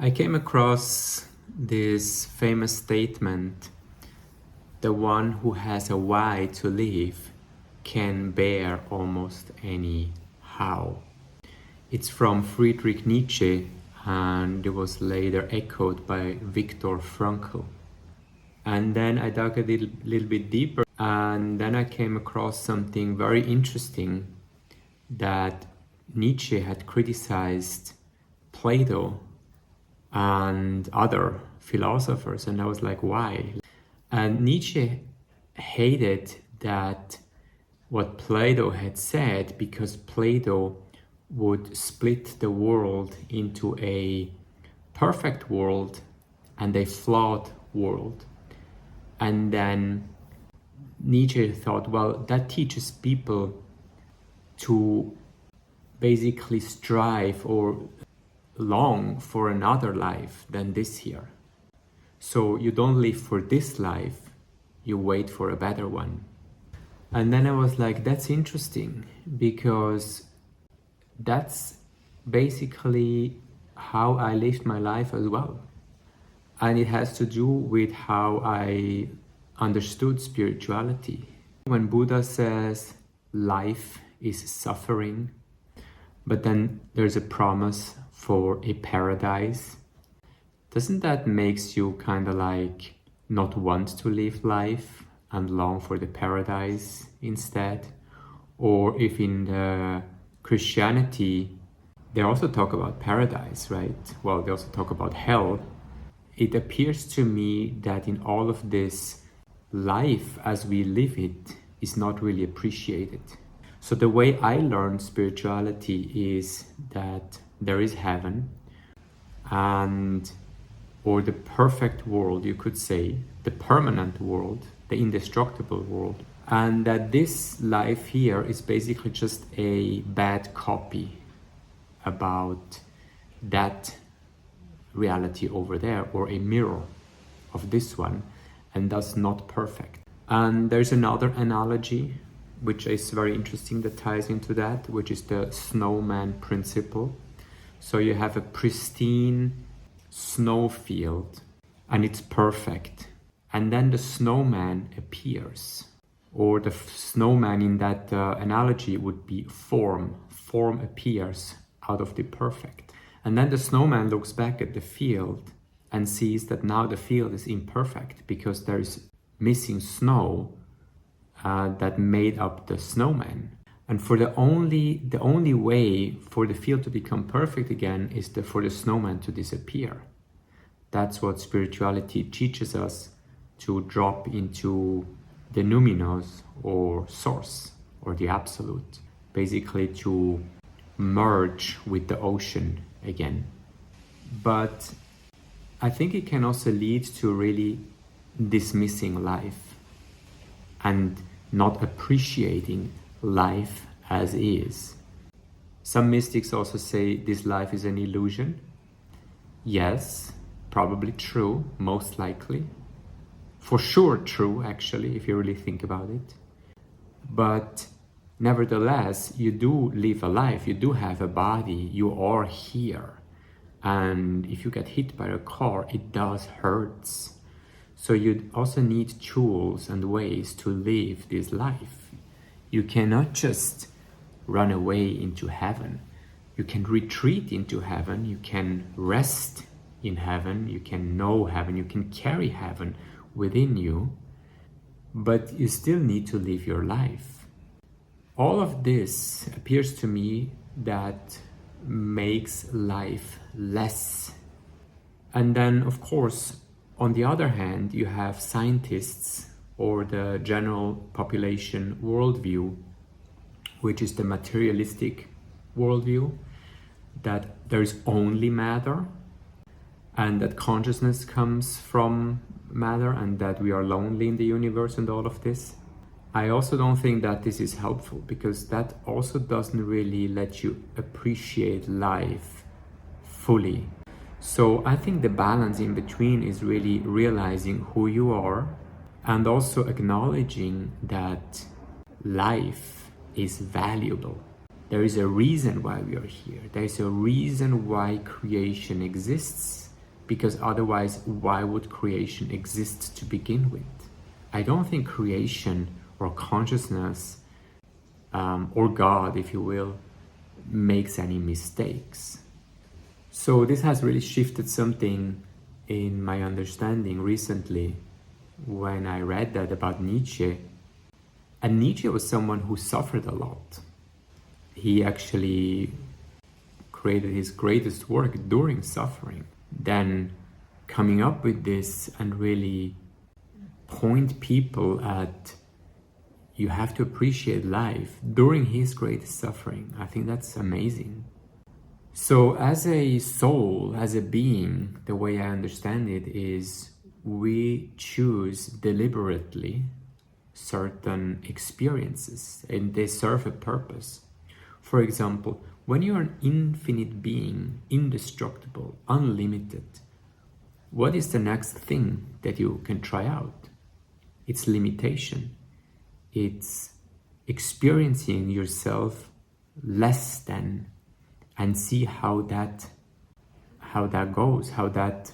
I came across this famous statement: the one who has a why to live can bear almost any how. It's from Friedrich Nietzsche, and it was later echoed by Viktor Frankl. And then I dug a little bit deeper, and then I came across something very interesting, that Nietzsche had criticized Plato and other philosophers, and I was like, why? And Nietzsche hated that what Plato had said, because Plato would split the world into a perfect world and a flawed world. And then Nietzsche thought, well, that teaches people to basically strive or long for another life than this here. So you don't live for this life, you wait for a better one. And then I was like, that's interesting, because that's basically how I lived my life as well. And it has to do with how I understood spirituality. When Buddha says life is suffering, but then there's a promise for a paradise, doesn't that makes you kind of like not want to live life and long for the paradise instead? Or if in the Christianity they also talk about paradise, right? Well, they also talk about hell. It appears to me that in all of this, life as we live it is not really appreciated. So the way I learned spirituality is that there is heaven, or the perfect world, you could say, the permanent world, the indestructible world, and that this life here is basically just a bad copy about that reality over there, or a mirror of this one, and thus not perfect. And there's another analogy which is very interesting that ties into that, which is the snowman principle. So you have a pristine snow field and it's perfect, and then the snowman appears, or the snowman in that analogy would be form appears out of the perfect, and then the snowman looks back at the field and sees that now the field is imperfect because there is missing snow that made up the snowman. And for the only way for the field to become perfect again is for the snowman to disappear. That's what spirituality teaches us, to drop into the numinous, or source, or the absolute, basically to merge with the ocean again. But I think it can also lead to really dismissing life and not appreciating life as is. Some mystics also say this life is an illusion. Yes, probably true, most likely. For sure true, actually, if you really think about it. But nevertheless, you do live a life, you do have a body, you are here. And if you get hit by a car, it does hurts. So you also need tools and ways to live this life. You cannot just run away into heaven. You can retreat into heaven, you can rest in heaven, you can know heaven, you can carry heaven within you, but you still need to live your life. All of this appears to me that makes life less. And then, of course, on the other hand, you have scientists, or the general population worldview, which is the materialistic worldview, that there is only matter, and that consciousness comes from matter, and that we are lonely in the universe and all of this. I also don't think that this is helpful, because that also doesn't really let you appreciate life fully. So I think the balance in between is really realizing who you are, and also acknowledging that life is valuable. There is a reason why we are here. There is a reason why creation exists. because otherwise, why would creation exist to begin with? I don't think creation or consciousness or God, if you will, makes any mistakes. So this has really shifted something in my understanding recently when I read that about Nietzsche. And Nietzsche was someone who suffered a lot. He actually created his greatest work during suffering. Then coming up with this and really point people at, you have to appreciate life during his greatest suffering. I think that's amazing. So as a soul, as a being, the way I understand it is we choose deliberately certain experiences and they serve a purpose. For example, when you're an infinite being, indestructible, unlimited, what is the next thing that you can try out? It's limitation. It's experiencing yourself less than and see how that goes, how that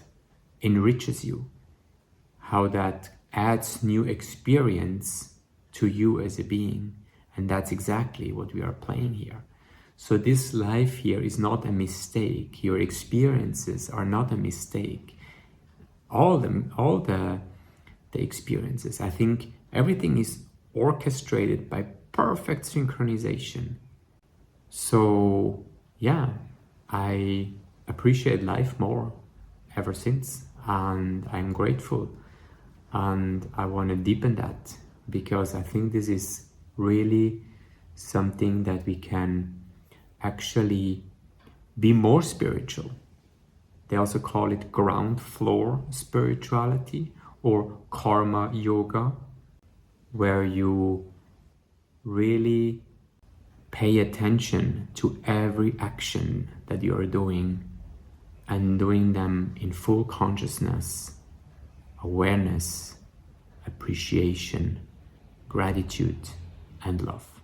enriches you, how that adds new experience to you as a being. And that's exactly what we are playing here. So this life here is not a mistake. Your experiences are not a mistake. All the experiences, I think everything is orchestrated by perfect synchronization. So yeah, I appreciate life more ever since, and I'm grateful, and I want to deepen that because I think this is really something that we can actually be more spiritual. They also call it ground floor spirituality or karma yoga, where you really pay attention to every action that you are doing and doing them in full consciousness, awareness, appreciation, gratitude, and love.